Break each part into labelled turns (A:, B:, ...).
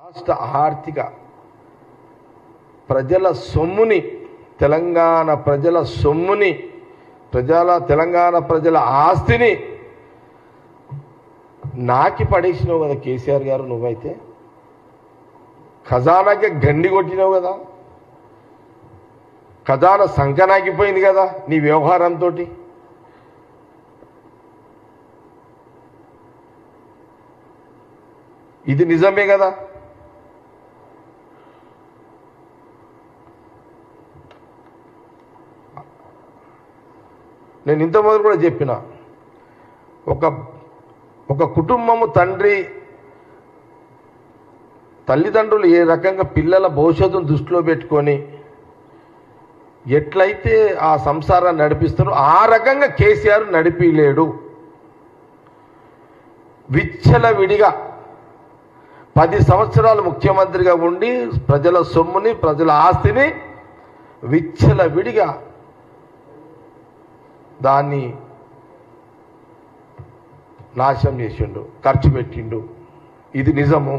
A: రాష్ట్ర ఆర్థిక ప్రజల సొమ్ముని తెలంగాణ ప్రజల సొమ్ముని తెలంగాణ ప్రజల ఆస్తిని నాకి పడేసినావు కదా కేసీఆర్ గారు. నువ్వైతే ఖజానాకి గండి కొట్టినావు కదా, ఖజానా సంకనాగిపోయింది కదా నీ వ్యవహారంతో. ఇది నిజమే కదా. నేను ఇంతకుముందు కూడా చెప్పిన, ఒక కుటుంబము తల్లిదండ్రులు ఏ రకంగా పిల్లల భవిష్యత్తును దృష్టిలో పెట్టుకొని ఎట్లయితే ఆ సంసారాన్ని నడిపిస్తారో ఆ రకంగా కేసీఆర్ నడిపిలేడు. విచ్చలవిడిగా 10 సంవత్సరాలు ముఖ్యమంత్రిగా ఉండి ప్రజల సొమ్ముని ప్రజల ఆస్తిని విచ్చలవిడిగా దాన్ని నాశనం చేసిండు, ఖర్చు పెట్టిండు. ఇది నిజము.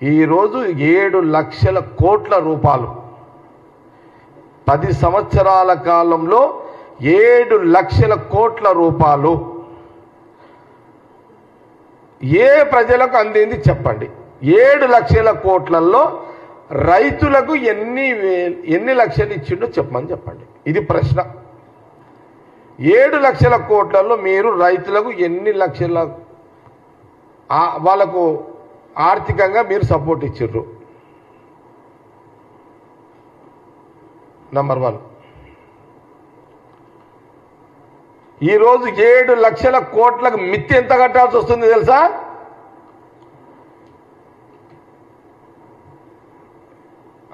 A: ఈరోజు 7 లక్షల కోట్ల రూపాయలు 10 సంవత్సరాల కాలంలో 7 లక్షల కోట్ల రూపాయలు ఏ ప్రజలకు అందింది చెప్పండి. 7 లక్షల కోట్లలో రైతులకు ఎన్ని లక్షలు ఇచ్చిండో చెప్పండి. ఇది ప్రశ్న. 7 లక్షల కోట్లలో మీరు రైతులకు ఎన్ని లక్షల వాళ్ళకు ఆర్థికంగా మీరు సపోర్ట్ ఇచ్చిర్రు? నంబర్ 1. ఈరోజు 7 లక్షల కోట్లకు మిత్తి ఎంత కట్టాల్సి వస్తుంది తెలుసా?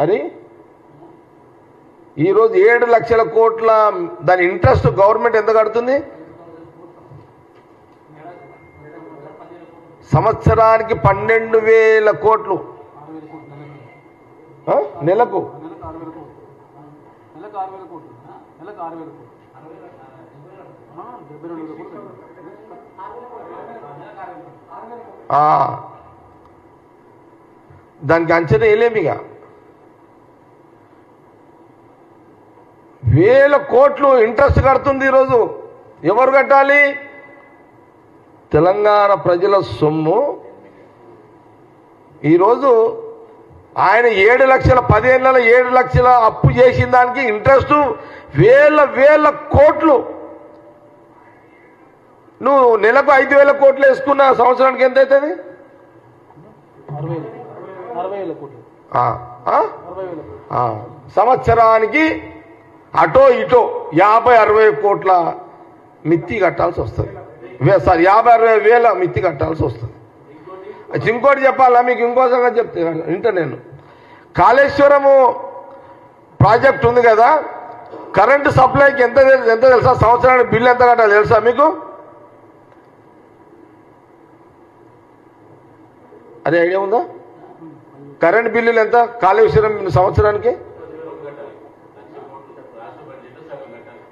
A: అని ఈరోజు 7 లక్షల కోట్ల దాని ఇంట్రెస్ట్ గవర్నమెంట్ ఎంత కడుతుంది? సంవత్సరానికి 12,000 కోట్లు. నెలకు దానికి అంచనా వేయలేమిగా. 1000 కోట్లు ఇంట్రెస్ట్ కడుతుంది ఈరోజు. ఎవరు కట్టాలి? తెలంగాణ ప్రజల సొమ్ము. ఈరోజు ఆయన 7 లక్షల 10 ఏళ్ళలో 7 లక్షల అప్పు చేసిన దానికి ఇంట్రెస్ట్ వేల కోట్లు. నువ్వు నెలకు 5,000 కోట్లు వేసుకున్న సంవత్సరానికి ఎంత అవుతుంది?
B: 60,000 కోట్లు.
A: సంవత్సరానికి అటో ఇటో 50-60 కోట్ల మిత్తి కట్టాల్సి వస్తుంది. 50-60 వేల మిత్తి కట్టాల్సి వస్తుంది. ఇంకోటి చెప్పాలా మీకు? ఇంకో సంగతి చెప్తే వింటా నేను. కాళేశ్వరము ప్రాజెక్ట్ ఉంది కదా, కరెంటు సప్లైకి ఎంత తెలుసా? సంవత్సరానికి బిల్లు ఎంత కట్టాలి తెలుసా మీకు? అదే ఐడియా ఉందా? కరెంట్ బిల్లులు ఎంత కాళేశ్వరం సంవత్సరానికి?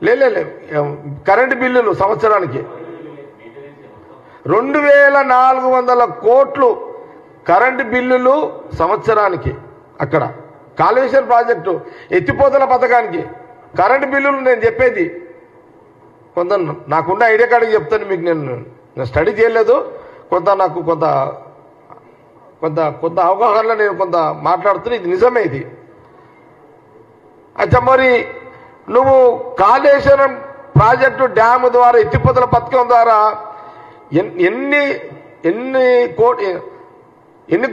A: లే కరెంటు బిల్లులు సంవత్సరానికి 2,400 కోట్లు కరెంటు బిల్లులు సంవత్సరానికి. అక్కడ కాళేశ్వరం ప్రాజెక్టు ఎత్తిపోతల పథకానికి కరెంటు బిల్లులు నేను చెప్పేది కొంత నాకున్న ఐడియా కాడికి చెప్తాను మీకు. నేను స్టడీ చేయలేదు, నాకు కొంత అవగాహనలో నేను కొంత మాట్లాడుతున్నా. ఇది నిజమే. ఇది అచ్చా, మరి నువ్వు కాళేశ్వరం ప్రాజెక్టు డ్యాము ద్వారా ఎత్తిపోతల పథకం ద్వారా ఎన్ని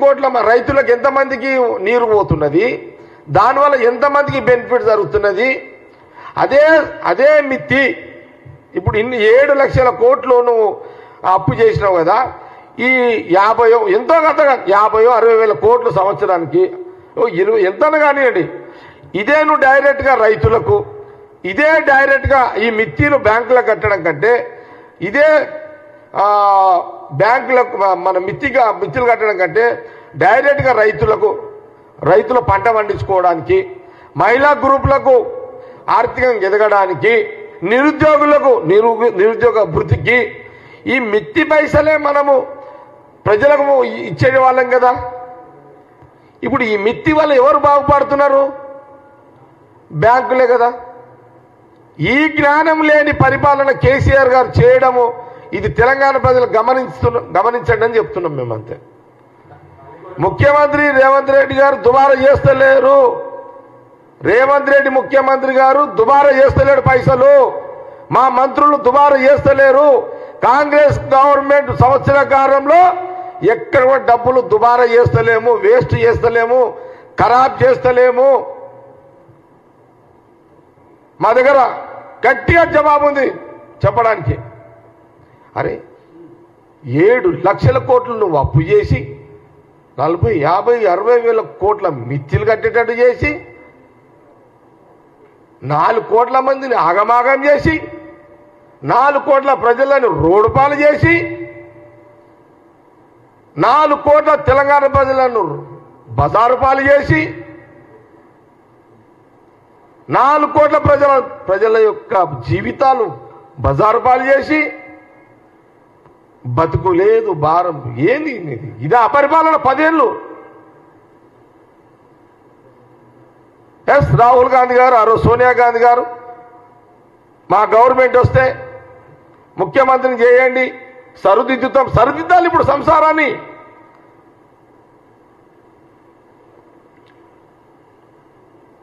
A: కోట్ల రైతులకు ఎంతమందికి నీరు పోతున్నది? దానివల్ల ఎంతమందికి బెనిఫిట్ జరుగుతున్నది? అదే మిత్తి ఇప్పుడు 7 లక్షల కోట్లు నువ్వు అప్పు చేసినావు కదా. ఈ 50 ఎంతో కథ 50-60 కోట్లు సంవత్సరానికి 20 ఎంత కానివ్వండి. ఇదే నువ్వు డైరెక్ట్గా రైతులకు, ఇదే డైరెక్ట్గా ఈ మిత్తిలు బ్యాంకులకు కట్టడం కంటే, ఇదే బ్యాంకులకు మన మిత్తిలు కట్టడం కంటే డైరెక్ట్గా రైతుల పంట పండించుకోవడానికి, మహిళా గ్రూపులకు ఆర్థికంగా ఎదగడానికి, నిరుద్యోగ అభివృద్ధికి ఈ మిత్తి పైసలే మనము ప్రజలకు ఇచ్చే వాళ్ళం కదా. ఇప్పుడు ఈ మిత్తి వల్ల ఎవరు బాగుపడుతున్నారు? బ్యాంకులే కదా. ఈ జ్ఞానం లేని పరిపాలన కేసీఆర్ గారు చేయడము, ఇది తెలంగాణ ప్రజలు గమనించండి అని చెప్తున్నాం మేమంతే. ముఖ్యమంత్రి రేవంత్ రెడ్డి గారు దుబారా చేస్తలేరు. రేవంత్ రెడ్డి ముఖ్యమంత్రి గారు దుబారా చేస్తలేడు పైసలు. మా మంత్రులు దుబారా చేస్తలేరు. కాంగ్రెస్ గవర్నమెంట్ సంవత్సర కాలంలో ఎక్కడ కూడా డబ్బులు దుబారా చేస్తలేము, వేస్ట్ చేస్తలేము, ఖరాబ్ చేస్తలేము. మా దగ్గర గట్టిగా జవాబు ఉంది చెప్పడానికి. అరే 7 లక్షల కోట్లు నువ్వు అప్పు చేసి 40, 50, 60 వేల కోట్ల మిత్తిలు కట్టేటట్టు చేసి 4 కోట్ల మందిని ఆగమాగం చేసి 4 కోట్ల ప్రజలను రోడ్డు పాలు చేసి 4 కోట్ల తెలంగాణ ప్రజలను బజారు పాలు చేసి 4 కోట్ల ప్రజల యొక్క జీవితాలు బజారు పాలు చేసి బతుకు లేదు, భారం ఏంది ఇదే అపరిపాలన 10 ఏళ్ళు. ఎస్ రాహుల్ గాంధీ గారు, ఆ రోజు సోనియా గాంధీ గారు మా గవర్నమెంట్ వస్తే ముఖ్యమంత్రిని చేయండి, సరిదిద్దాలి ఇప్పుడు సంసారాన్ని.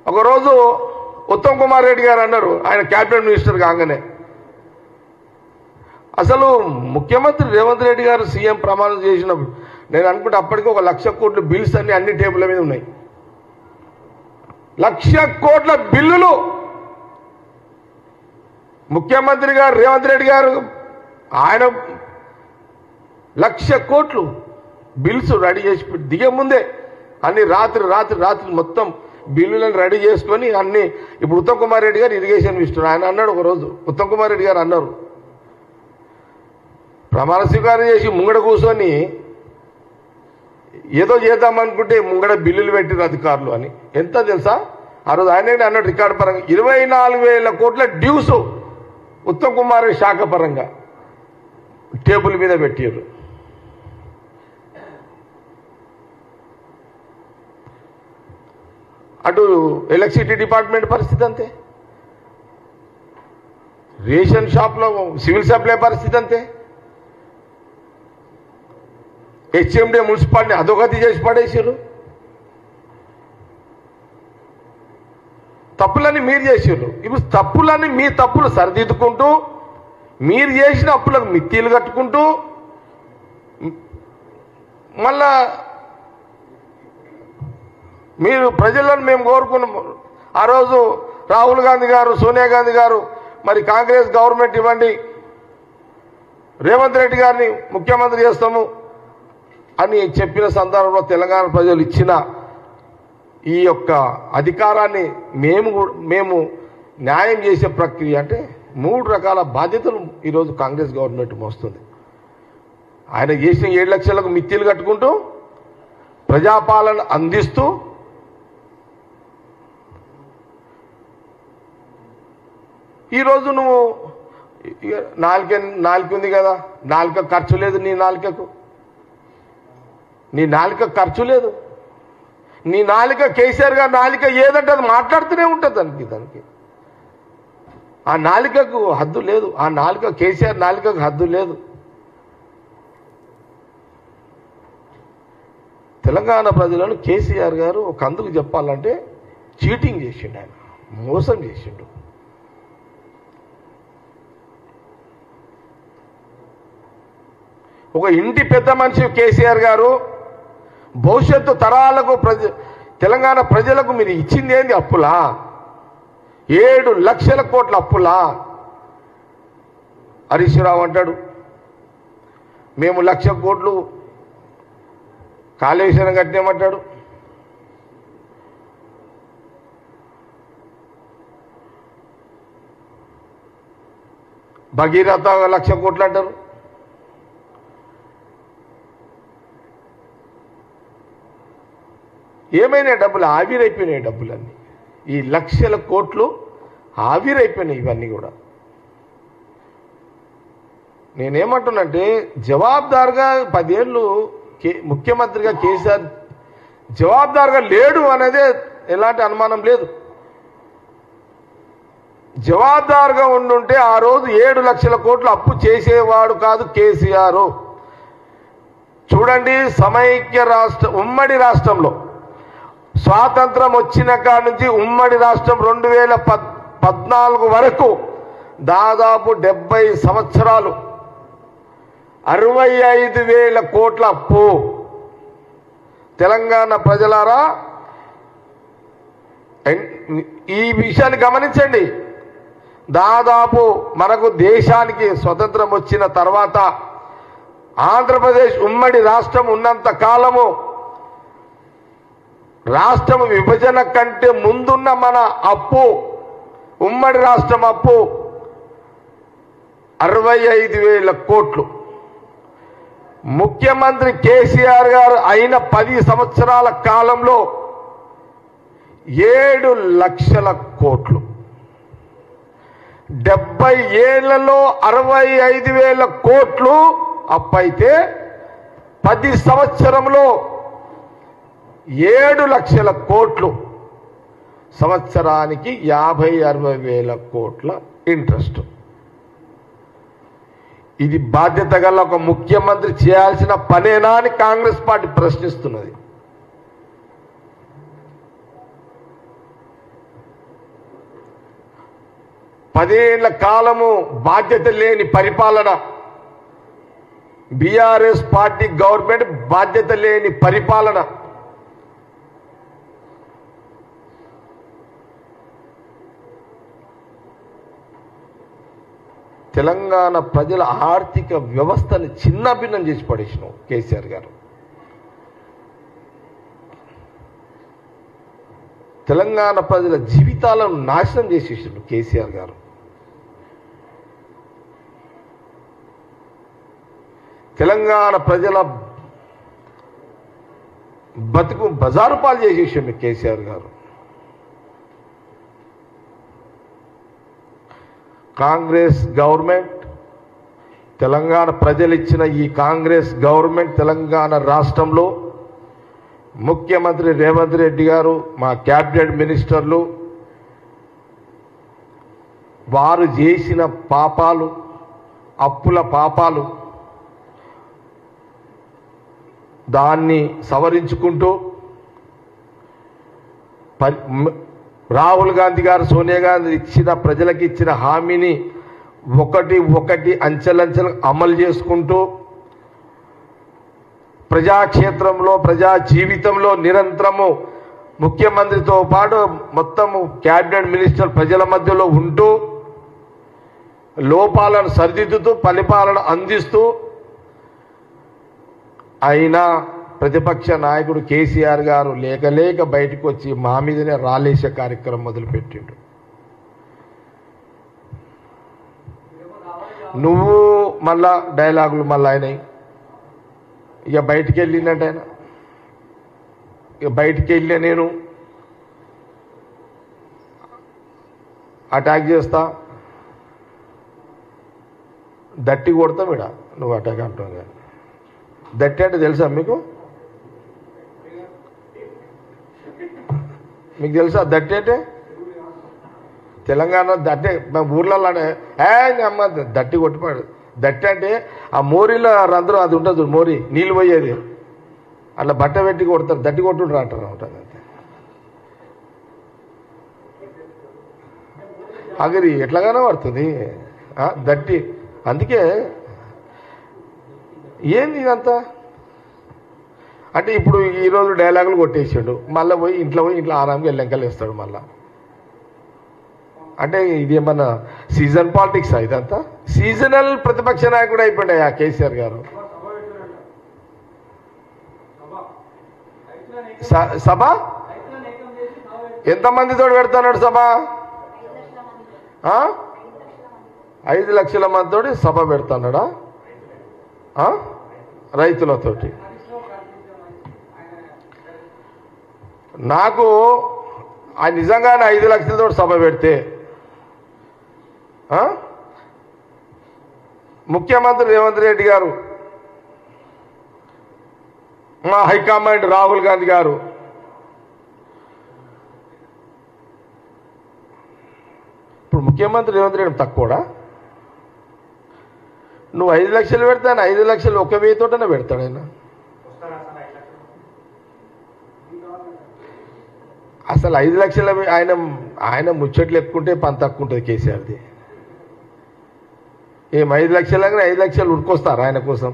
A: ఒకరోజు ఉత్తమ్ కుమార్ రెడ్డి గారు అన్నారు, ఆయన క్యాబినెట్ మినిస్టర్ కాగానే, అసలు ముఖ్యమంత్రి రేవంత్ రెడ్డి గారు సీఎం ప్రమాణం చేసినప్పుడు నేను అనుకుంటే అప్పటికి 1 లక్ష కోట్ల బిల్స్ అన్ని టేబుల్ మీద ఉన్నాయి. 1 లక్ష కోట్ల బిల్లులు ముఖ్యమంత్రి గారు రేవంత్ రెడ్డి గారు ఆయన 1 లక్ష కోట్లు బిల్స్ రెడీ చేసి దిగే ముందే అన్ని రాత్రి మొత్తం బిల్లులను రెడీ చేసుకొని అన్ని. ఇప్పుడు ఉత్తమ్ కుమార్ రెడ్డి గారు ఇరిగేషన్ మినిస్టర్, ఆయన అన్నాడు ఒకరోజు, ఉత్తమ్ కుమార్ రెడ్డి గారు అన్నారు, ప్రమాణ స్వీకారం చేసి ముంగడ కూర్చొని ఏదో చేద్దామనుకుంటే ముంగడ బిల్లులు పెట్టిన అధికారులు అని. ఎంత తెలుసా ఆ రోజు ఆయన అన్నాడు రికార్డు పరంగా 24,000 కోట్ల డ్యూస్ ఉత్తమ్ కుమార్ రెడ్డి శాఖ పరంగా టేబుల్ మీద పెట్టారు. అటు ఎలక్ట్రిసిటీ డిపార్ట్మెంట్ పరిస్థితి అంతే, రేషన్ షాప్లో సివిల్ సప్లై పరిస్థితి అంతే, హెచ్ఎండి మున్సిపాలిటీ అధోగతి చేసి పడేసారు. తప్పులన్నీ మీరు చేసారు. ఇప్పుడు మీ తప్పులు సరిదిద్దుకుంటూ మీరు చేసిన అప్పులకు మిత్తీలు కట్టుకుంటూ మళ్ళా మీరు ప్రజలను మేము కోరుకున్నాం. ఆ రోజు రాహుల్ గాంధీ గారు, సోనియా గాంధీ గారు మరి కాంగ్రెస్ గవర్నమెంట్ ఇవ్వండి, రేవంత్ రెడ్డి గారిని ముఖ్యమంత్రి చేస్తాము అని చెప్పిన సందర్భంలో తెలంగాణ ప్రజలు ఇచ్చిన ఈ యొక్క అధికారాన్ని మేము న్యాయం చేసే ప్రక్రియ అంటే 3 రకాల బాధ్యతలు ఈరోజు కాంగ్రెస్ గవర్నమెంట్ మోస్తుంది. ఆయన చేసిన 7 లక్షలకు మిత్తీలు కట్టుకుంటూ ప్రజాపాలన అందిస్తూ ఈరోజు నువ్వు నాలుక ఉంది కదా, నాలుక ఖర్చు లేదు, నీ నాలుక ఖర్చు లేదు. నీ నాలుక కేసీఆర్ గారు నాలుక ఏదంటే అది మాట్లాడుతూనే ఉంటుంది. దానికి ఆ నాలుకకు హద్దు లేదు. ఆ నాలుక కేసీఆర్ నాలుకకు హద్దు లేదు. తెలంగాణ ప్రజలను కేసీఆర్ గారు ఒక అందుకు చెప్పాలంటే చీటింగ్ చేసిండు, ఆయన మోసం చేసిండు. ఒక ఇంటి పెద్ద మనిషి కేసీఆర్ గారు భవిష్యత్తు తరాలకు తెలంగాణ ప్రజలకు మీరు ఇచ్చింది ఏంది? అప్పులా? 7 లక్షల కోట్ల అప్పులా? హరీష్ రావు అంటాడు మేము 1 లక్ష కోట్లు కాళేశ్వరం కట్టామంటాడు. భగీరథ 1 లక్ష కోట్లు అంటారు. ఏమైనా డబ్బులు ఆవిరైపోయినాయి. డబ్బులన్నీ ఈ 1 లక్షల కోట్లు ఆవిరైపోయినాయి. ఇవన్నీ కూడా నేనేమంటున్నంటే జవాబుదారుగా 10 ఏళ్ళు ముఖ్యమంత్రిగా కేసీఆర్ జవాబుదారుగా లేడు అనేది ఎలాంటి అనుమానం లేదు. జవాబుదారుగా ఉండుంటే ఆ రోజు 7 లక్షల కోట్లు అప్పు చేసేవాడు కాదు కేసీఆర్. చూడండి, సమైక్య రాష్ట్ర ఉమ్మడి రాష్ట్రంలో స్వాతంత్రం వచ్చిన కాడి నుంచి ఉమ్మడి రాష్ట్రం 2014 వరకు దాదాపు 70 సంవత్సరాలు 65,000 కోట్ల అప్పు. తెలంగాణ ప్రజలారా ఈ విషయాన్ని గమనించండి. దాదాపు మనకు దేశానికి స్వతంత్రం వచ్చిన తర్వాత ఆంధ్రప్రదేశ్ ఉమ్మడి రాష్ట్రం ఉన్నంత కాలము రాష్ట్రం విభజన కంటే ముందున్న మన అప్పు, ఉమ్మడి రాష్ట్రం అప్పు 65,000 కోట్లు. ముఖ్యమంత్రి కేసీఆర్ గారు అయిన 10 సంవత్సరాల కాలంలో 7 లక్షల కోట్లు. 70 ఏళ్లలో 65,000 కోట్లు అప్పైతే 10 సంవత్సరంలో 7 లక్షల కోట్లు, సంవత్సరానికి 50-60 వేల కోట్ల ఇంట్రెస్ట్. ఇది బాధ్యత గల ఒక ముఖ్యమంత్రి చేయాల్సిన పనేనా అని కాంగ్రెస్ పార్టీ ప్రశ్నిస్తున్నది. పదేళ్ల కాలము బాధ్యత లేని పరిపాలన, బీఆర్ఎస్ పార్టీ గవర్నమెంట్ బాధ్యత లేని పరిపాలన. తెలంగాణ ప్రజల ఆర్థిక వ్యవస్థని చిన్నభిన్నం చేసి పడేసినావు కేసీఆర్ గారు. తెలంగాణ ప్రజల జీవితాలను నాశనం చేసేసాడు కేసీఆర్ గారు. తెలంగాణ ప్రజల బతుకు బజారు పాలు చేసేసాడు కేసీఆర్ గారు. కాంగ్రెస్ గవర్నమెంట్, తెలంగాణ ప్రజలు ఇచ్చిన ఈ కాంగ్రెస్ గవర్నమెంట్ తెలంగాణ రాష్ట్రంలో ముఖ్యమంత్రి రేవంత్ రెడ్డి గారు, మా క్యాబినెట్ మినిస్టర్లు వారు చేసిన పాపాలు, అప్పుల పాపాలు దాన్ని సవరించుకుంటూ రాహుల్ గాంధీ గారు, సోనియా గాంధీ ఇచ్చిన ప్రజలకు ఇచ్చిన హామీని ఒకటి అంచెలంచెలు అమలు చేసుకుంటూ ప్రజాక్షేత్రంలో, ప్రజా జీవితంలో నిరంతరము ముఖ్యమంత్రితో పాటు మొత్తము క్యాబినెట్ మినిస్టర్ ప్రజల మధ్యలో ఉంటూ లోపాలను సరిదిద్దుతూ పరిపాలన అందిస్తూ అయినా ప్రతిపక్ష నాయకుడు కేసీఆర్ గారు లేక బయటకు వచ్చి మా మీదనే రాలేసే కార్యక్రమం మొదలుపెట్టిండు. నువ్వు మళ్ళా డైలాగులు మళ్ళీ అయినాయి. ఇక బయటికి వెళ్ళినట్టు ఆయన, ఇక బయటికి వెళ్ళే నేను అటాక్ చేస్తా, దట్టి కొడతాం. ఇడ నువ్వు అటాక్ అంటావు కానీ దట్టి అంటే తెలుసా మీకు? మీకు తెలుసా దట్టి అంటే? తెలంగాణ దట్టి ఊర్లలోనే అమ్మ దట్టి కొట్టిపాడు. దట్టి అంటే ఆ మోరీలో రంధ్రం అది ఉంటుంది, మోరీ నీళ్ళు పోయేది, అట్లా బట్ట పెట్టి కొడతారు, దట్టి కొట్టుండ్రు అంటారు. ఉంటుంది అంతే. అగరి ఎట్లాగానో పడుతుంది దట్టి. అందుకే ఏంది ఇదంతా అంటే ఇప్పుడు ఈరోజు డైలాగులు కొట్టేసాడు, మళ్ళీ పోయి ఇంట్లో ఆరాంగా ఎల్లెంకలు వేస్తాడు మళ్ళా. అంటే ఇది ఏమన్నా సీజన్ పాలిటిక్స్ ఇదంతా? సీజనల్ ప్రతిపక్ష నాయకుడు అయిపోయాడు కేసీఆర్ గారు. సభ ఎంతమందితో పెడతాడు సభ? 5 లక్షల మందితో సభ పెడతాడా? రైతులతోటి. నాకు ఆ నిజంగానే 5 లక్షలతో సభ పెడితే ముఖ్యమంత్రి రేవంత్ రెడ్డి గారు, మా హైకమాండ్ రాహుల్ గాంధీ గారు ఇప్పుడు ముఖ్యమంత్రి రేవంత్ రెడ్డి తక్కువడా? నువ్వు 5 లక్షలు పెడతాను, 5 లక్షలు 1,000 తోటనే పెడతాడు ఆయన. అసలు 5 లక్షల ఆయన ముచ్చట్లు ఎక్కుంటే పని తక్కువ ఉంటుంది కేసీఆర్ది. ఏం 5 లక్షలు 5 లక్షలు ఉరుకొస్తారు ఆయన కోసం.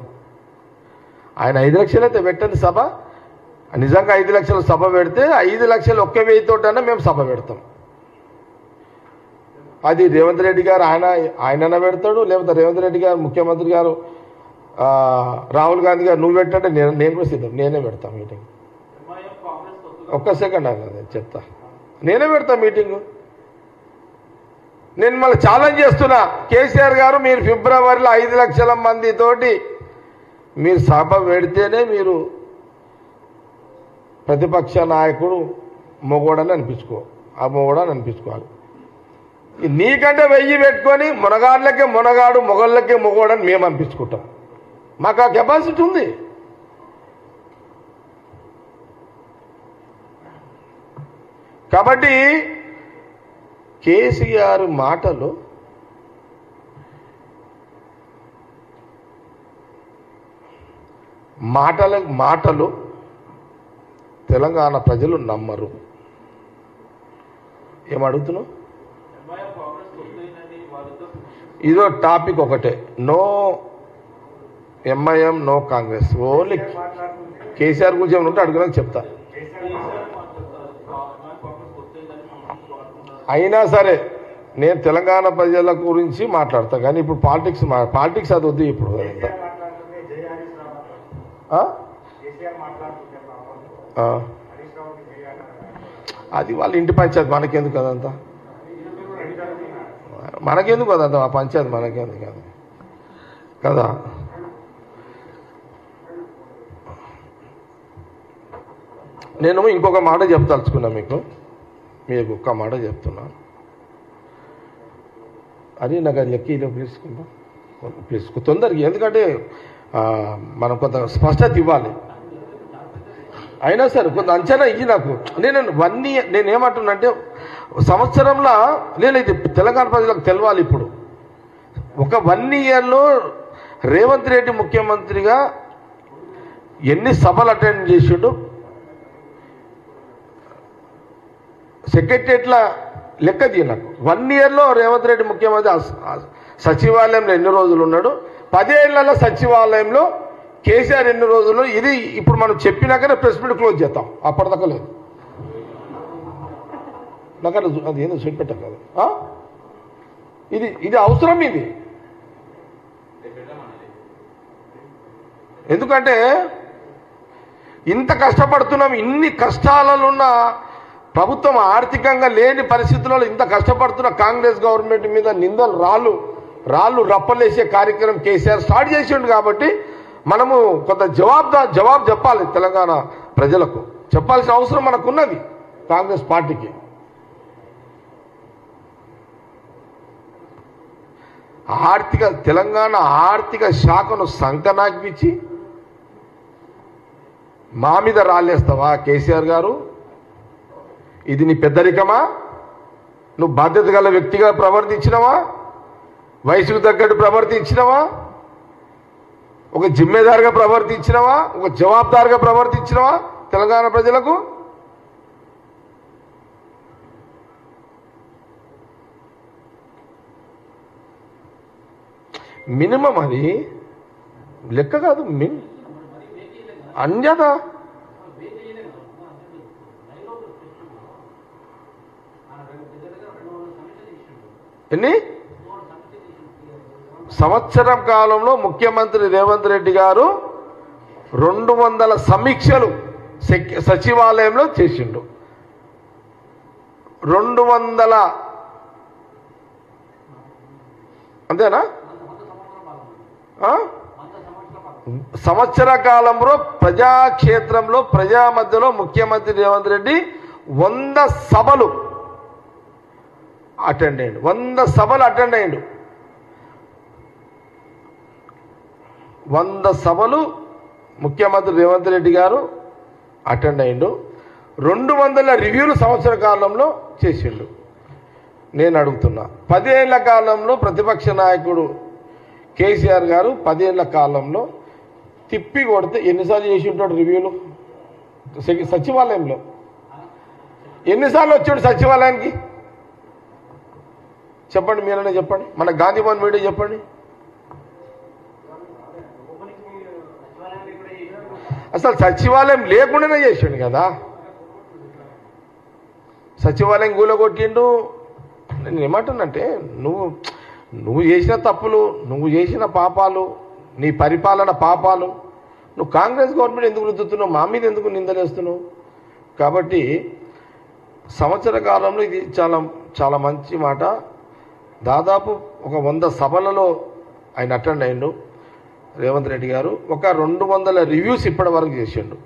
A: ఆయన 5 లక్షలు అయితే పెట్టండి సభ. నిజంగా 5 లక్షల సభ పెడితే 5 లక్షలు 1,000 తోటన్నా మేము సభ పెడతాం. అది రేవంత్ రెడ్డి గారు ఆయనన్నా పెడతాడు, లేకపోతే రేవంత్ రెడ్డి గారు ముఖ్యమంత్రి గారు రాహుల్ గాంధీ గారు నువ్వు పెట్టంటే నేను కూడా సిద్ధం, నేనే పెడతా మీటింగ్. ఒక్క సెకండ్ అన్నది చెప్తా, నేనే పెడతా మీటింగు. నేను మళ్ళీ ఛాలెంజ్ చేస్తున్నా, కేసీఆర్ గారు మీరు ఫిబ్రవరిలో 5 లక్షల మందితోటి మీరు సభ పెడితేనే మీరు ప్రతిపక్ష నాయకుడు మొగోడని అనిపించుకోవాలి. నీకంటే 1000 పెట్టుకొని మునగాళ్ళకే మునగాడు మొగళ్ళకే మొగోడని మేము అనిపించుకుంటాం. మాకు ఆ కెపాసిటీ ఉంది. కాబట్టి కేసీఆర్ మాటలు తెలంగాణ ప్రజలు నమ్మరు. ఏమడుగుతున్నావు? ఇదో టాపిక్ ఒకటే, no MIM no Congress. Only KCR గురించి ఏమైనా ఉంటే అడుగునని చెప్తా. అయినా సరే నేను తెలంగాణ ప్రజల గురించి మాట్లాడతా, కానీ ఇప్పుడు పాలిటిక్స్ అది వద్దు ఇప్పుడు. అది వాళ్ళ ఇంటి పంచాయతీ, మనకెందుకు అదంతా, మనకెందుకు అదంతా ఆ పంచాయతీ, మనకెందుకు అది కదా. నేను ఇంకొక మాట చెప్తలుచుకున్నా మీకు ఒక్క మాట చెప్తున్నా. అది నాకు అది లెక్కలో ప్లీజ్ తొందరగా, ఎందుకంటే మనం కొంత స్పష్టత ఇవ్వాలి. అయినా సరే కొంత అంచనా ఇయ్యి నాకు. నేనేమంటున్నానంటే సంవత్సరంలో నేను ఇది తెలంగాణ ప్రజలకు తెలవాలి. ఇప్పుడు ఒక 1 ఇయర్లో రేవంత్ రెడ్డి ముఖ్యమంత్రిగా ఎన్ని సభలు అటెండ్ చేసిండు, సెక్రటరియట్ల లెక్క నాకు 1 ఇయర్లో రేవంత్ రెడ్డి ముఖ్యమంత్రి సచివాలయంలో ఎన్ని రోజులు ఉన్నాడు, 10 ఏళ్లలో సచివాలయంలో కేసీఆర్ ఎన్ని రోజులు. ఇది ఇప్పుడు మనం చెప్పినాకనే ప్రెస్ మీట్ క్లోజ్ చేస్తాం, అప్పటిదాకా లేదు. నాకు అది ఏదో చూపెట్టా కదా, ఇది అవసరం. ఇది ఎందుకంటే ఇంత కష్టపడుతున్నాం, ఇన్ని కష్టాలలో ఉన్న ప్రభుత్వం, ఆర్థికంగా లేని పరిస్థితుల్లో ఇంత కష్టపడుతున్న కాంగ్రెస్ గవర్నమెంట్ మీద నిందలు రాళ్ళు రప్పలేసే కార్యక్రమం కేసీఆర్ స్టార్ట్ చేసిండు. కాబట్టి మనము కొంత జవాబు చెప్పాలి, తెలంగాణ ప్రజలకు చెప్పాల్సిన అవసరం మనకున్నది. కాంగ్రెస్ పార్టీకి తెలంగాణ ఆర్థిక శాఖను సంకనాకిపించి మా మీద రాళ్ళేస్తావా కేసీఆర్ గారు? ఇది నీ పెద్దరికమా? నువ్వు బాధ్యత గల వ్యక్తిగా ప్రవర్తించినవా? వయసుకు తగ్గట్టు ప్రవర్తించినవా? ఒక జిమ్మేదారుగా ప్రవర్తించినవా? ఒక జవాబుదారుగా ప్రవర్తించినవా తెలంగాణ ప్రజలకు? మినిమం అది లెక్క కాదు, అన్యత. ఎన్ని సంవత్సరం కాలంలో ముఖ్యమంత్రి రేవంత్ రెడ్డి గారు 200 సమీక్షలు సచివాలయంలో చేసిండు. 200 అంతేనా? సంవత్సర కాలంలో ప్రజాక్షేత్రంలో ప్రజా మధ్యలో ముఖ్యమంత్రి రేవంత్ రెడ్డి 100 సభలు అటెండ్ అయ్యాడు. 100 సభలు అటెండ్ అయ్యాడు. 100 సభలు ముఖ్యమంత్రి రేవంత్ రెడ్డి గారు అటెండ్ అయ్యిండు. 200 రివ్యూలు సంవత్సర కాలంలో చేసిండు. నేను అడుగుతున్నా 10 ఏళ్ల కాలంలో ప్రతిపక్ష నాయకుడు కేసీఆర్ గారు 10 ఏళ్ల కాలంలో తిప్పి కొడితే ఎన్నిసార్లు చేసి ఉంటాడు రివ్యూలు సచివాలయంలో ఎన్నిసార్లు వచ్చాడు సచివాలయానికి చెప్పండి మీరనే చెప్పండి మన గాంధీ భవన్ మీడియా చెప్పండి అసలు సచివాలయం లేకుండానే చేసాడు కదా సచివాలయం కూలగొట్టిండు నేను ఏమంటానంటే నువ్వు చేసిన తప్పులు నువ్వు చేసిన పాపాలు నీ పరిపాలన పాపాలు నువ్వు కాంగ్రెస్ గవర్నమెంట్ ఎందుకు రుద్దుతున్నావు మా మీద ఎందుకు నిందలేస్తున్నావు కాబట్టి సంవత్సర కాలంలో ఇది చాలా చాలా మంచి మాట దాదాపు ఒక 100 సభలలో ఆయన అటెండ్ అయ్యిండు రేవంత్ రెడ్డి గారు ఒక 200 రివ్యూస్ ఇప్పటి వరకు చేసిండు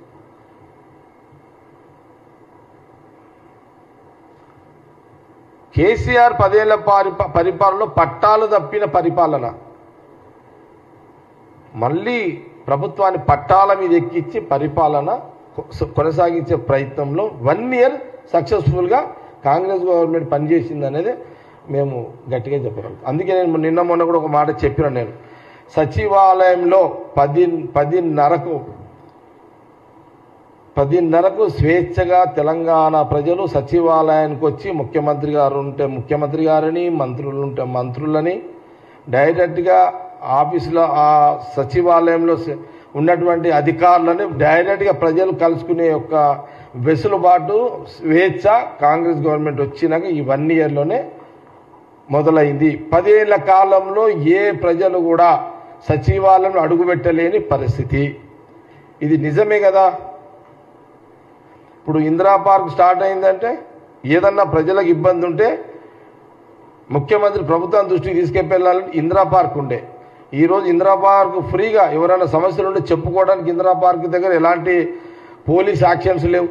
A: కేసీఆర్ 10 ఏళ్ల పరిపాలనలో పట్టాలు తప్పిన పరిపాలన మళ్ళీ ప్రభుత్వాన్ని పట్టాల మీద ఎక్కించి పరిపాలన కొనసాగించే ప్రయత్నంలో 1 ఇయర్ సక్సెస్ఫుల్గా కాంగ్రెస్ గవర్నమెంట్ పనిచేసింది అనేది మేము గట్టిగా చెప్పగలం అందుకే నేను నిన్న మొన్న కూడా ఒక మాట చెప్పిన నేను సచివాలయంలో 10:30కు స్వేచ్ఛగా తెలంగాణ ప్రజలు సచివాలయానికి వచ్చి ముఖ్యమంత్రి గారు ఉంటే ముఖ్యమంత్రి గారిని మంత్రులు ఉంటే మంత్రులని డైరెక్ట్గా ఆఫీసులో ఆ సచివాలయంలో ఉన్నటువంటి అధికారులని డైరెక్ట్గా ప్రజలు కలుసుకునే యొక్క వెసులుబాటు స్వేచ్ఛ కాంగ్రెస్ గవర్నమెంట్ వచ్చినాక ఈ 1 ఇయర్లోనే మొదలైంది 10 ఏళ్ల కాలంలో ఏ ప్రజలు కూడా సచివాలయంలో అడుగుపెట్టలేని పరిస్థితి ఇది నిజమే కదా ఇప్పుడు ఇందిరా పార్క్ స్టార్ట్ అయిందంటే ఏదన్నా ప్రజలకు ఇబ్బంది ఉంటే ముఖ్యమంత్రి ప్రభుత్వం దృష్టికి తీసుకెళ్ళాలని ఇందిరా పార్క్ ఉండే ఈరోజు ఇందిరా పార్క్ ఫ్రీగా ఎవరైనా సమస్యలు ఉంటే చెప్పుకోవడానికి ఇందిరా పార్క్ దగ్గర ఎలాంటి పోలీస్ యాక్షన్స్ లేవు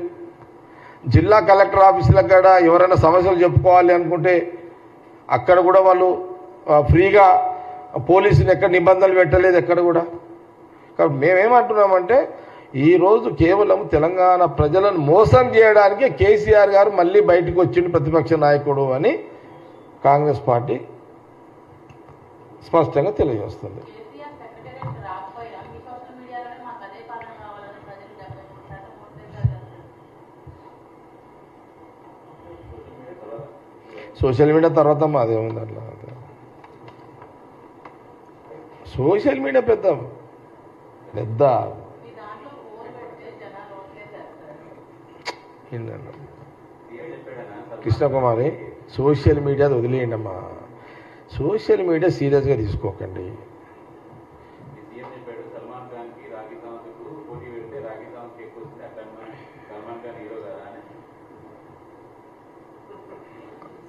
A: జిల్లా కలెక్టర్ ఆఫీసుల కాడ ఎవరైనా సమస్యలు చెప్పుకోవాలి అనుకుంటే అక్కడ కూడా వాళ్ళు ఫ్రీగా పోలీసులు ఎక్కడ నిబంధనలు పెట్టలేదు ఎక్కడ కూడా కాబట్టి మేమేమంటున్నామంటే ఈరోజు కేవలం తెలంగాణ ప్రజలను మోసం చేయడానికి కేసీఆర్ గారు మళ్ళీ బయటకు వచ్చిండు ప్రతిపక్ష నాయకుడు అని కాంగ్రెస్ పార్టీ స్పష్టంగా తెలియజేస్తుంది సోషల్ మీడియా తర్వాత అదేముంది అట్లా సోషల్ మీడియా పెద్ద కృష్ణకుమారి సోషల్ మీడియా వదిలేయండి అమ్మా సోషల్ మీడియా సీరియస్గా తీసుకోకండి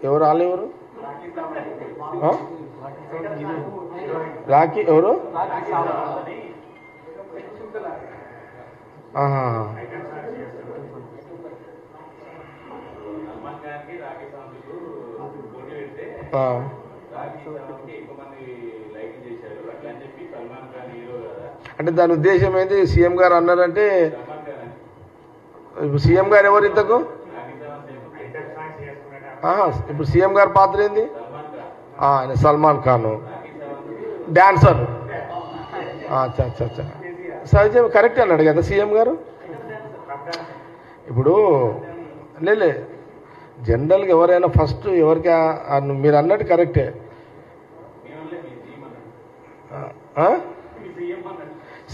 A: ఎవరు వాళ్ళెవరు రాఖీ ఎవరు అంటే దాని ఉద్దేశం ఏంటి సీఎం గారు అన్నారంటే ఇప్పుడు సీఎం గారు ఎవరు ఇంతకు ఇప్పుడు సీఎం గారి పాత్ర ఏంది ఆయన సల్మాన్ ఖాన్ డాన్సర్ సహజ కరెక్ట్ అన్నాడు కదా సీఎం గారు ఇప్పుడు లేలే జనరల్గా ఎవరైనా ఫస్ట్ ఎవరికి మీరు అన్నట్టు కరెక్టే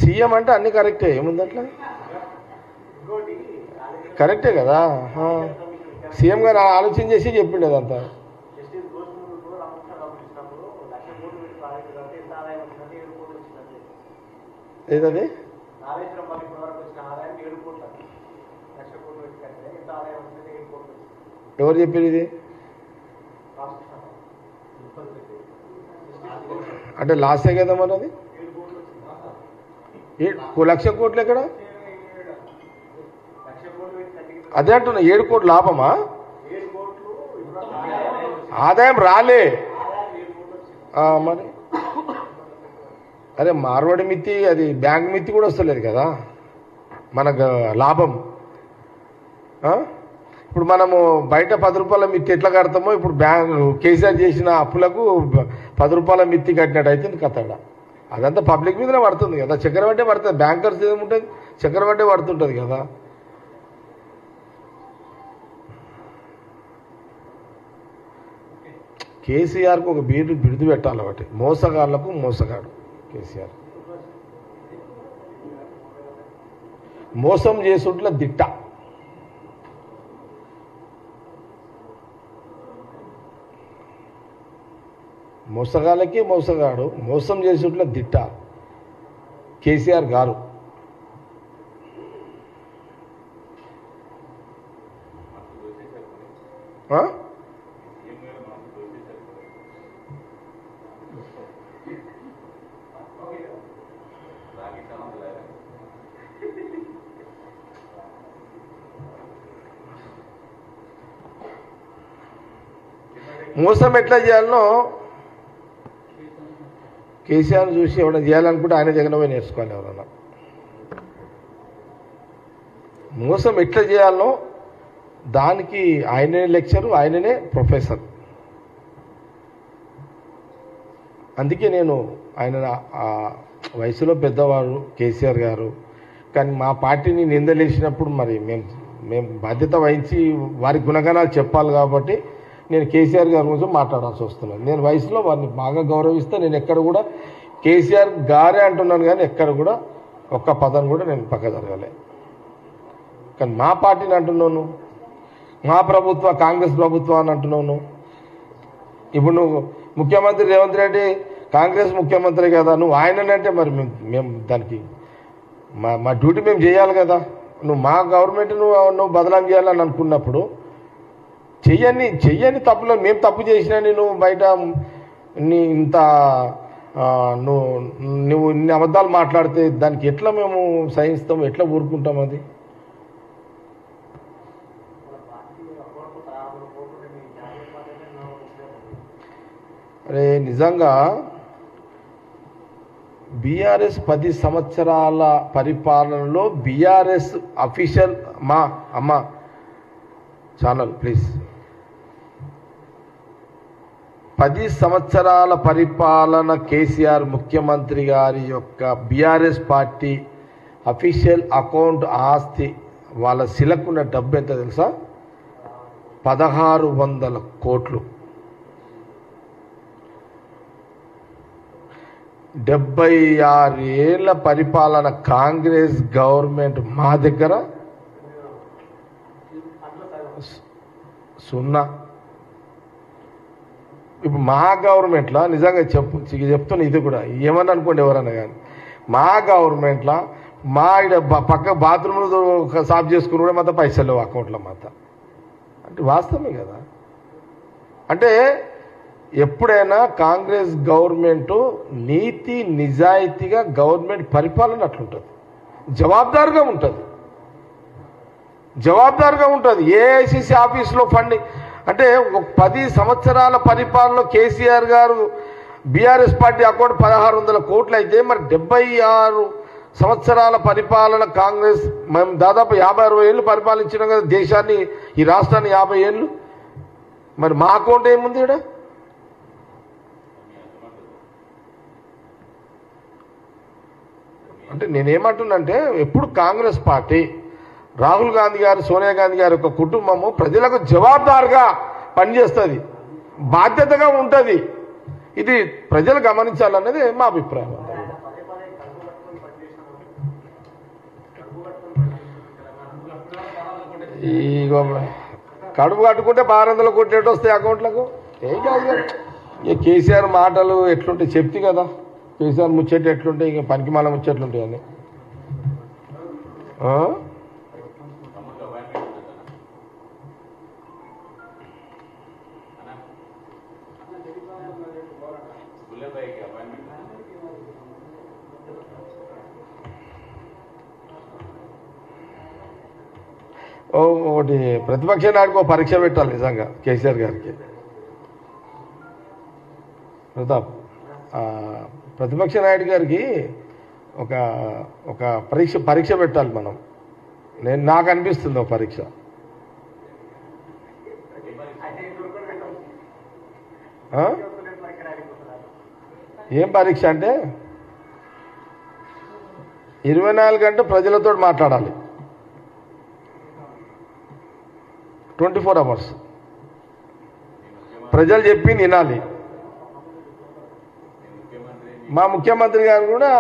A: సీఎం అంటే అన్ని కరెక్టే ఏముంది అట్లా కరెక్టే కదా సీఎం గారు ఆలోచన చేసి చెప్పిండు అదంతా ఏదది ఎవరు చెప్పారు ఇది అంటే లాసే కదా మరి అది 1,00,000 కోట్లు ఎక్కడ అదే అంటున్నా 7 కోట్లు లాభమా ఆదాయం రాలే మరి అరే మార్వాడి మిత్తి అది బ్యాంక్ మిత్తి కూడా వస్తలేదు కదా మనకు లాభం ఇప్పుడు మనము బయట 10 రూపాయల మిత్తి ఎట్లా కడతామో ఇప్పుడు కేసీఆర్ చేసిన అప్పులకు 10 రూపాయల మిత్తి కట్టినట్టు అయితే కథడ. అదంతా పబ్లిక్ మీదనే పడుతుంది కదా, చక్రవడ్డే పడుతుంది. బ్యాంకర్స్ ఏముంటుంది, చక్రవడ్డే పడుతుంటుంది కదా. కేసీఆర్కు ఒక బిరుదు పెట్టాలి. ఒకటి మోసగాళ్లకు మోసగాడు కేసీఆర్. మోసం చేసుట్ల దిట్ట. మోసగాళ్ళకి మోసగాడు, మోసం చేసుట్ల దిట్ట కేసీఆర్ గారు. మోసం ఎట్లా చేయాలనో కేసీఆర్ చూసి ఎవరైనా చేయాలనుకుంటే ఆయన జగన్ పోయి నేర్చుకోవాలి. ఎవరన్నా మోసం ఎట్లా చేయాలనో దానికి ఆయనే లెక్చరు, ఆయననే ప్రొఫెసర్. అందుకే నేను ఆయన వయసులో పెద్దవారు కేసీఆర్ గారు, కానీ మా పార్టీని నిందలేసినప్పుడు మరి మేము బాధ్యత వహించి వారి గుణగణాలు చెప్పాలి కాబట్టి నేను కేసీఆర్ గారి గురించి మాట్లాడాల్సి వస్తున్నాను. నేను వయసులో వారిని బాగా గౌరవిస్తే నేను ఎక్కడ కూడా కేసీఆర్ గారే అంటున్నాను, కానీ ఎక్కడ కూడా ఒక్క పదం కూడా నేను పక్క జరగలే. కానీ మా పార్టీని అంటున్నాను, మా కాంగ్రెస్ ప్రభుత్వాన్ని అంటున్నాను. ఇప్పుడు నువ్వు ముఖ్యమంత్రి రేవంత్ రెడ్డి కాంగ్రెస్ ముఖ్యమంత్రి కదా, నువ్వు ఆయననంటే మరి మేము దానికి మా డ్యూటీ మేము చేయాలి కదా. నువ్వు మా గవర్నమెంట్ నువ్వు బదనాం చేయాలని అనుకున్నప్పుడు చెయ్యని తప్పులో మేము తప్పు చేసినా నువ్వు బయట ఇంత నువ్వు ఇన్ని అబద్ధాలు మాట్లాడితే దానికి ఎట్లా మేము సహిస్తాం, ఎట్లా ఊరుకుంటాం? అది అరే నిజంగా బీఆర్ఎస్ 10 సంవత్సరాల పరిపాలనలో బీఆర్ఎస్ అఫీషియల్ అమ్మ ఛానల్ ప్లీజ్ 10 సంవత్సరాల పరిపాలన కేసీఆర్ ముఖ్యమంత్రి గారి యొక్క బీఆర్ఎస్ పార్టీ అఫీషియల్ అకౌంట్ ఆస్తి వాళ్ళ శిలకున్న డబ్బు ఎంత తెలుసా? 1600 కోట్లు. 76 ఏళ్ల పరిపాలన కాంగ్రెస్ గవర్నమెంట్ మా దగ్గర 0. ఇప్పుడు మా గవర్నమెంట్లో నిజంగా చెప్తున్నా, ఇది కూడా ఏమని అనుకోండి ఎవరన్నా కానీ, మా గవర్నమెంట్లో మా పక్క బాత్రూమ్లు సాఫ్ చేసుకుని కూడా మాత్రం పైసలు లేవు అకౌంట్లో మాత్రం. అంటే వాస్తవమే కదా. అంటే ఎప్పుడైనా కాంగ్రెస్ గవర్నమెంట్ నీతి నిజాయితీగా గవర్నమెంట్ పరిపాలన అట్లుంటుంది, జవాబుదారుగా ఉంటుంది. ఏఐసిసి ఆఫీసులో ఫండింగ్ అంటే 10 సంవత్సరాల పరిపాలనలో కేసీఆర్ గారు బీఆర్ఎస్ పార్టీ అకౌంట్ 1600 కోట్లు అయితే, మరి 76 సంవత్సరాల పరిపాలన కాంగ్రెస్ మేము దాదాపు 50-60 ఏళ్ళు పరిపాలించినాం కదా దేశాన్ని, ఈ రాష్ట్రాన్ని 50 ఏళ్ళు. మరి మా అకౌంట్ ఏముంది ఇక్కడ? అంటే నేనేమంటున్నంటే ఎప్పుడు కాంగ్రెస్ పార్టీ, రాహుల్ గాంధీ గారు, సోనియా గాంధీ గారి యొక్క కుటుంబము ప్రజలకు జవాబుదారుగా పనిచేస్తుంది, బాధ్యతగా ఉంటుంది. ఇది ప్రజలు గమనించాలన్నది మా అభిప్రాయం. ఈ కడుపు కట్టుకుంటే 600 కోట్లు ఎటు వస్తాయి అకౌంట్లకు? ఏం కాదు. ఇక కేసీఆర్ మాటలు ఎట్లుంటాయి చెప్తే కదా, కేసీఆర్ ముచ్చట్లు ఎట్లుంటాయి, ఇక పనికి మళ్ళీ ముచ్చట్లుంటాయి అని. ఒకటి ప్రతిపక్ష నాయకుడికి ఒక పరీక్ష పెట్టాలి నిజంగా కేసీఆర్ గారికి. ప్రతాప్, ప్రతిపక్ష నాయుడు గారికి ఒక పరీక్ష పెట్టాలి మనం. నాకు అనిపిస్తుంది ఒక పరీక్ష. ఏం పరీక్ష అంటే 24 గంటలు ప్రజలతో మాట్లాడాలి, 24 అవర్స్ ప్రజలు చెప్పి వినాలి. మా ముఖ్యమంత్రి గారు కూడా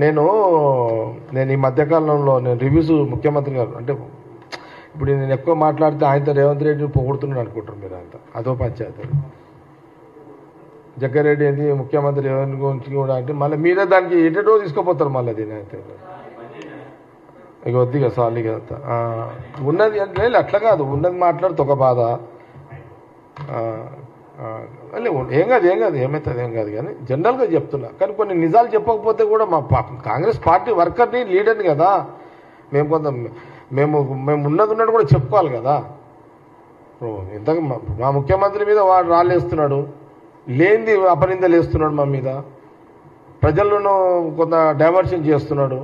A: నేను ఈ మధ్యకాలంలో రివ్యూస్ ముఖ్యమంత్రి గారు అంటే ఇప్పుడు నేను ఎక్కువ మాట్లాడితే ఆయనతో రేవంత్ రెడ్డిని పొగుడుతున్నాడు అనుకుంటారు మీరు. అంత అదో పంచాయతీ. జగ్గారెడ్డి ఏంటి ముఖ్యమంత్రి రేవంత్ గురించి కూడా అంటే మళ్ళీ మీరే దానికి ఎటో తీసుకుపోతారు మళ్ళీ దీని అయితే. ఇక వద్దిగా సాలి కదా ఉన్నది అంటే అట్లా కాదు, ఉన్నది మాట్లాడితే ఒక బాధ. ఏం కాదు ఏమవుతుంది ఏం కాదు కానీ జనరల్గా చెప్తున్నా. కానీ కొన్ని నిజాలు చెప్పకపోతే కూడా మా కాంగ్రెస్ పార్టీ వర్కర్ని లీడర్ని కదా మేము ఉన్నది ఉన్నట్టు కూడా చెప్పుకోవాలి కదా. ఇంతకు మా ముఖ్యమంత్రి మీద వాడు రాళ్ళేస్తున్నాడు, లేనిది అపనిందలు వేస్తున్నాడు మా మీద, ప్రజలను కొంత డైవర్షన్ చేస్తున్నాడు.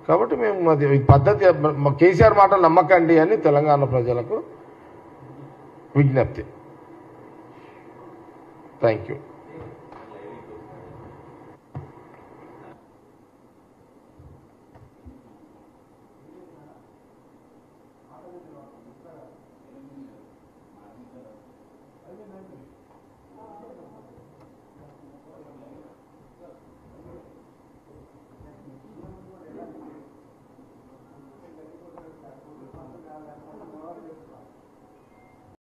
A: కాబట్టి మేము అది పద్ధతి కేసీఆర్ మాటలు నమ్మకండి అని తెలంగాణ ప్రజలకు విజ్ఞప్తి. Thank you.